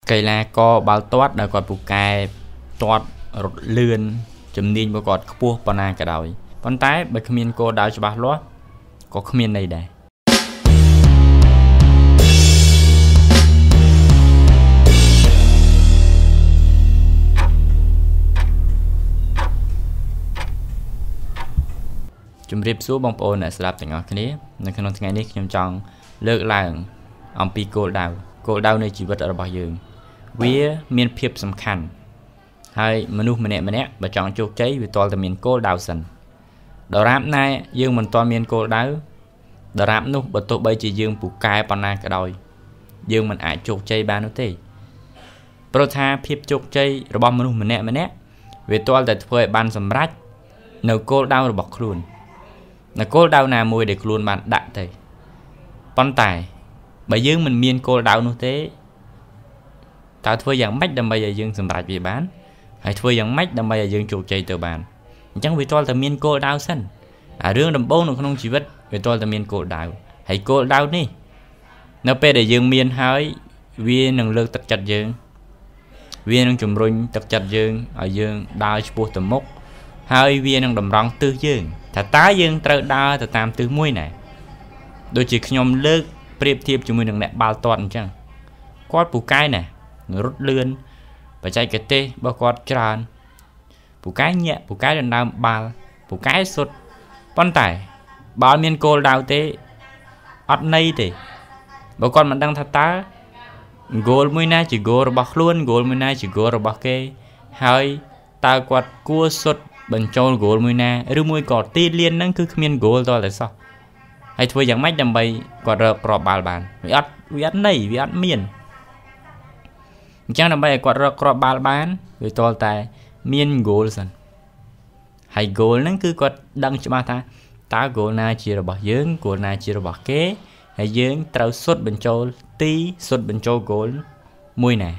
cây la co bao toát đã còn bù cài toát rụt lươn chấm nín bao còn cua pana cả đời con tái bởi khmiên cô đào cho bà lót có khmiên này đây chấm riệp xuống bông ôn để slap từng ngõ kia nên khi nó ngàyนี้ខ្ញុំចង់លើកឡើងអំពីគោលដៅនៃជីវិតរបស់យើងវាមានភាពសំខាន់ហើយមនុស្សម្នាក់បើចង់ជោគជ័យវាតលតែមានគោលដៅសិនដរាបណាយើងមិនទាន់មានគោលដៅដរាបនោះបើទោះបីជាយើងពូកែប៉ុណ្ណាក៏ដោយយើងមិនអាចជោគជ័យបាននោះទេព្រោះថាភាពជោគជ័យរបស់មនុស្សម្នាក់វាតលតែធ្វើឲ្យបានសម្រេចនៅគោលដៅរបស់ខ្លួននៅគោលដៅណាមួយដែលខ្លួនបានដាក់ទៅប៉ុន្តែបើយើងមិនមានគោលដៅនោះទេតើធ្វើយ៉ាងម៉េចដើម្បីឲ្យយើងសម្រេចវាបានហើយធ្វើយ៉ាងម៉េចដើម្បីឲ្យយើងជោគជ័យទៅបានអញ្ចឹងវាទាល់តែមានគោលដៅសិនអារឿងដំបូងនៅក្នុងជីវិតវាទាល់តែមានគោលដៅហើយគោលដៅនេះនៅពេលដែលយើងមានហើយវានឹងលើកទឹកចិត្តយើងវានឹងជំរុញទឹកចិត្តយើងឲ្យយើងដើរឆ្ពោះទៅមុខហើយវានឹងតម្រង់ទិសយើងថាតើយើងត្រូវដើរទៅតាមទិសមួយណាដូចជាខ្ញុំលើកប្រៀបធៀបជាមួយនឹងអ្នកបាល់ទាត់អញ្ចឹងគាត់ពូកែណារត់លឿនបច្ចេកទេសរបស់គាត់ច្រើនពូកែញាក់ពូកែដណ្ដើមបាល់ពូកែសុទ្ធប៉ុន្តែបើមានគោលដៅទេអត់ន័យទេបើគាត់មិនដឹងថាតើគោលមួយណាជាគោលរបស់ខ្លួនគោលមួយណាជាគោលរបស់គេហើយតើគាត់គួរសុទ្ធបញ្ចូលគោលមួយណាឬមួយក៏ទីលានហ្នឹងគឺគ្មានគោលតតែសោះហើយធ្វើយ៉ាងម៉េចដើម្បីគាត់រកគ្រាប់បាល់បានវាអត់ន័យវាអត់មានអញ្ចឹងដើម្បីឲ្យគាត់រកគ្រាប់បាល់បានវាតលតែមានគោលសិនហើយគោលហ្នឹងគឺគាត់ដឹងច្បាស់ថាតើគោលណាជារបស់យើងគោលណាជារបស់គេហើយយើងត្រូវសុទ្ធបញ្ចូលសុទ្ធបញ្ចូលគោលមួយណា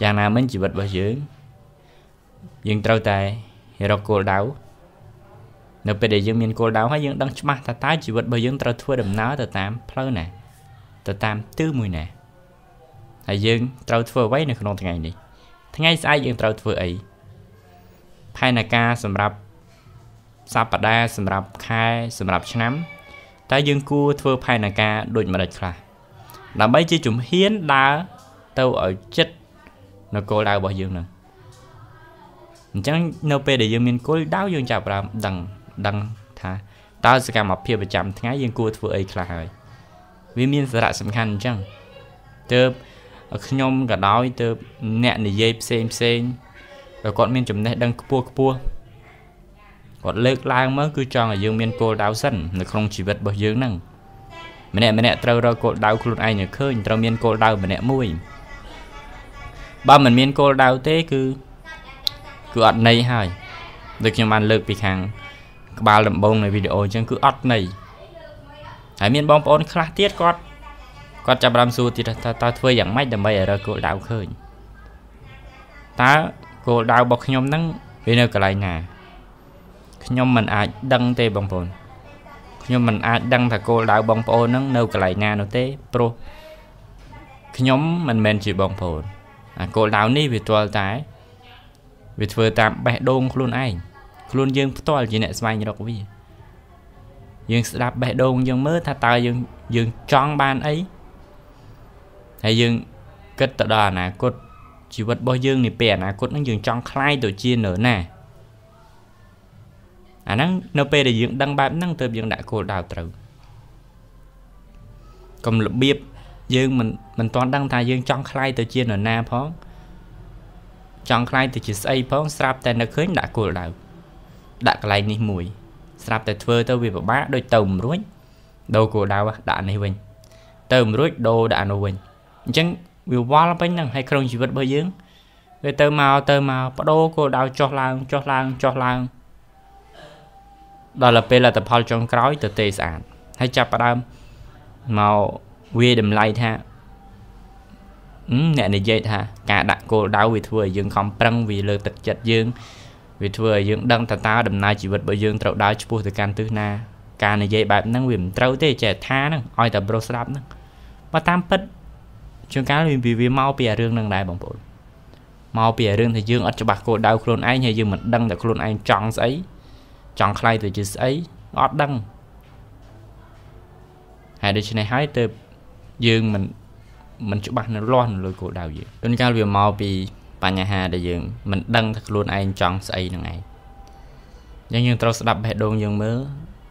យ៉ាងណាមិញជីវិតរបស់យើងត្រូវតែរកគោលដៅនៅពេលដែលយើងមានគោលដៅហើយយើងដឹងច្បាស់ថាតើជីវិតរបស់យើងត្រូវធ្វើដំណើរទៅតាមផ្លូវណាទៅតាមទិសមួយណាហើយយើងត្រូវធ្វើអ្វីនៅក្នុងថ្ងៃនេះថ្ងៃស្អែកយើងត្រូវធ្វើអីផែនការសម្រាប់សប្តាហ៍សម្រាប់ខែសម្រាប់ឆ្នាំតើយើងគួរធ្វើផែនការដូចម្តេចខ្លះដើម្បីជាជំហានដើរទៅឲ្យចិត្តនៅគោលដៅរបស់យើងហ្នឹងអញ្ចឹងនៅពេលដែលយើងមានគោលដៅយើងចាប់ផ្ដើមដឹងថាតើសកម្មភាពប្រចាំថ្ងៃយើងគួរធ្វើអីខ្លះហើយវាមានសារៈសំខាន់អញ្ចឹងទើបខ្ញុំក៏ដោយទើបអ្នកនិយាយផ្សេងក៏គាត់មានចំណេះដឹងខ្ពស់គាត់លើកឡើងមកគឺចង់ឲ្យយើងមានគោលដៅសិននៅក្នុងជីវិតរបស់យើងហ្នឹងម្នាក់ត្រូវរកគោលដៅខ្លួនឯងឲ្យឃើញត្រូវមានគោលដៅម្នាក់មួយបើមិនមានគោលដៅទេគឺអត់ន័យហើយដូចខ្ញុំបានលើកពីខាងក្បាលដំបូងនៃវីដេអូអញ្ចឹងគឺអត់ន័យហើយមានបងប្អូនខ្លះទៀតគាត់ចាប់ផ្ដើមសួរទៀតថាតើធ្វើយ៉ាងម៉េចដើម្បីឲ្យរកគោលដៅឃើញតើគោលដៅរបស់ខ្ញុំហ្នឹងវានៅកន្លែងណាខ្ញុំមិនអាចដឹងទេបងប្អូនខ្ញុំមិនអាចដឹងថាគោលដៅបងប្អូនហ្នឹងនៅកន្លែងណានោះទេព្រោះខ្ញុំមិនមែនជាបងប្អូនអាគោលដៅនេះវាទាល់តែវាធ្វើតាមបេះដូងខ្លួនឯងខ្លួនយើងផ្ទាល់ជាអ្នកស្វែងរកវាយើងស្ដាប់បេះដូងយើងមើលថាតើយើងចង់បានអីហើយយើងគិតទៅដល់អនាគតជីវិតរបស់យើងនាពេលអនាគតហ្នឹងយើងចង់คล้ายទៅជានរណាអាហ្នឹងនៅពេលដែលយើងដឹងបែបហ្នឹងទើបយើងដាក់គោលដៅត្រូវកុំរបៀបយើងមិនទាន់ដឹងថាយើងចង់คล้ายទៅជានរណាផងចង់คล้ายទៅជាស្អីផងស្រាប់តែនឹកឃើញដាក់គោលដៅដាក់កន្លែងនេះមួយស្រាប់តែធ្វើទៅវាពិបាកដូចទៅមិនរួចដូរគោលដៅដាក់នេះវិញទៅមិនរួចដូរដាក់នោះវិញអញ្ចឹងវាវល់ពេញហ្នឹងហើយក្នុងជីវិតរបស់យើងវាទៅមកបដូរគោលដៅចុះឡើងដល់ពេលលទ្ធផលចុងក្រោយទៅទេស្អាតហើយចាប់ផ្ដើមមកវាតម្លៃថាអ្នកនិយាយថាការដាក់គោលដៅវាធ្វើឲ្យយើងខំប្រឹងវាលើកទឹកចិត្តយើងវាធ្វើឲ្យយើងដឹងតើដំណើរជីវិតរបស់យើងត្រូវដើរឆ្ពោះទៅកាន់ទិសណាការនិយាយបែបហ្នឹងវាមិនត្រូវទេចេះថាហ្នឹងឲ្យតែប្រុសស្ដាប់ហ្នឹងបើតាមពិត ជួនកាលវាមកពីរឿងនឹងដែរបងប្អូនមកពីរឿងថាយើងអត់ច្បាស់គោលដៅខ្លួនឯងហើយយើងមិនដឹងតែខ្លួនឯងចង់ស្អីចង់ខ្លាយទៅជាស្អីអត់ដឹងហើយដូច្នេះហើយទៅយើងមិនច្បាស់នៅលាស់នៅលើគោលដៅយើងជួនកាលវាមកពីបញ្ហាដែលយើងមិនដឹងថាខ្លួនឯងចង់ស្អីនឹងឯងយើងត្រូវស្ដាប់បេះដូងយើងមើល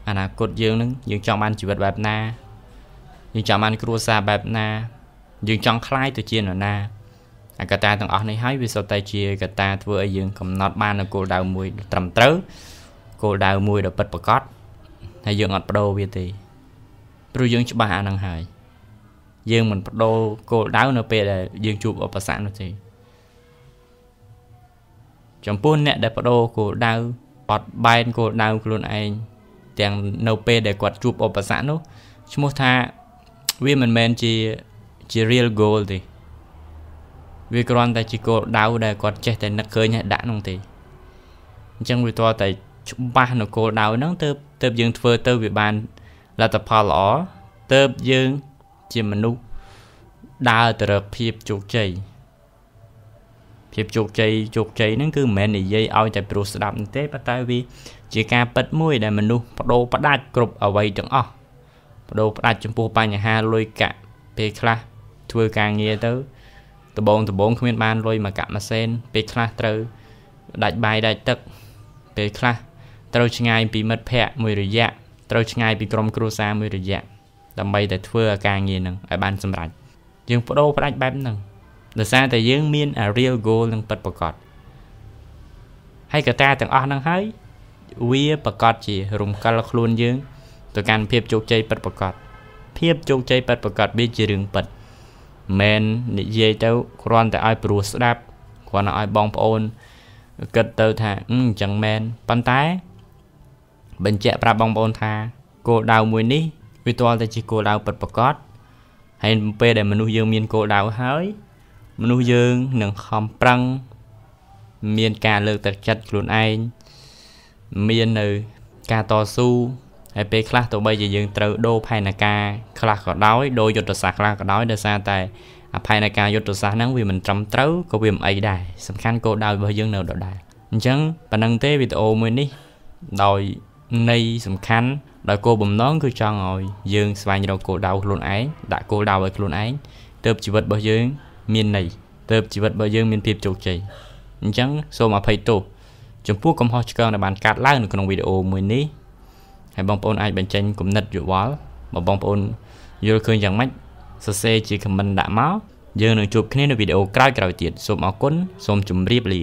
អនាគតយើងនឹងយើងចង់បានជីវិតបែបណាយើងចង់បានគ្រួសារបែបណាយើងចង់ខ្លាយទៅជានរណាអាកត្តាទាំងអស់នេះហើយវាសុទ្ធតែជាកត្តាធ្វើឲ្យយើងកំណត់បាននូវគោលដៅមួយត្រឹមត្រូវគោលដៅមួយដ៏ពិតប្រាកដហើយយើងអត់បដូរវាទេព្រោះយើងច្បាស់អាហ្នឹងហើយយើងមិនបដូរគោលដៅនៅពេលដែលយើងជួបឧបសគ្គនោះទេចំពោះអ្នកដែលបដូរគោលដៅបត់បែនគោលដៅខ្លួនឯងទាំងនៅពេលដែលគាត់ជួបឧបសគ្គនោះឈ្មោះថាវាមិនមែនជា real goal ទេវាគ្រាន់តែជាគោលដៅដែលគាត់ចេះតែនឹកឃើញហើយដាក់នោះទេអញ្ចឹងវាតើតែច្បាស់នៅគោលដៅហ្នឹងទើបយើងធ្វើទៅវាបានលទ្ធផលល្អទើបយើងជាមនុស្សដើរទៅរកភាពជោគជ័យហ្នឹងគឺមិនមែននិយាយឲ្យតែព្រោះស្ដាប់ទេប៉ុន្តែវាជាការពិតមួយដែលមនុស្សបដូរផ្ដាច់គ្រប់អ្វីទាំងអស់បដូរផ្ដាច់ចំពោះបញ្ហាលុយកាក់ពេលខ្លះធ្វើការងារទៅដបងគ្មានបានលុយមកកាក់ម៉ាស៊ីនពេលខ្លះត្រូវដាច់បាយដាច់ទឹកពេលខ្លះត្រូវឆ្ងាយពីមិត្តភ័ក្តិមួយរយៈត្រូវឆ្ងាយពីក្រុមគ្រួសារមួយរយៈដើម្បីតែធ្វើការងារហ្នឹងឲ្យបានសម្រេចយើងបដូរផ្ដាច់បែបហ្នឹងដោយសារតែយើងមាន real goal នឹងពិតប្រាកដហើយកត្តាទាំងអស់ហ្នឹងហើយវាប្រកាសជារំកិលខ្លួនយើងទៅកាន់ភាពជោគជ័យពិតប្រាកដភាពជោគជ័យពិតប្រាកដវាជារឿងពិតមិននិយាយទៅគ្រាន់តែឲ្យព្រោះស្ដាប់គ្រាន់តែឲ្យបងប្អូនគិតទៅថាអញ្ចឹងមែនប៉ុន្តែបញ្ជាក់ប្រាប់បងប្អូនថាគោលដៅមួយនេះវាទាល់តែជាគោលដៅពិតប្រាកដហើយពេលដែលមនុស្សយើងមានគោលដៅហើយមនុស្សយើងនឹងខំប្រឹងមានការលើកទឹកចិត្តខ្លួនឯងមាននៅការតស៊ូហើយពេលខ្លះទោះបីជាយើងត្រូវដូរផែនការខ្លះក៏ដោយដូរយុទ្ធសាស្ត្រខ្លះក៏ដោយដោយសារតែផែនការយុទ្ធសាស្ត្រហ្នឹងវាមិនត្រឹមត្រូវក៏វាមិនអីដែរសំខាន់គោលដៅរបស់យើងនៅដដែលអញ្ចឹងប៉ណ្ណឹងទេវីដេអូមួយនេះដោយន័យសំខាន់ដោយគោលបំណងគឺចង់ឲ្យយើងស្វែងរកគោលដៅខ្លួនឯងដាក់គោលដៅឲ្យខ្លួនឯងទើបជីវិតរបស់យើងមានន័យទើបជីវិតរបស់យើងមានភាពជោគជ័យអញ្ចឹងសូមអភ័យទោសចំពោះកំហុសឆ្គងដែលបានកាត់ឡើងនៅក្នុងវីដេអូមួយនេះហើយបងប្អូនអាចបញ្ចេញគំនិតយោបល់បើបងប្អូនយល់ឃើញយ៉ាងម៉េចសរសេរជា comment ដាក់មកយើងនឹងជួបគ្នានៅវីដេអូក្រោយៗទៀតសូមអរគុណសូមជម្រាបលា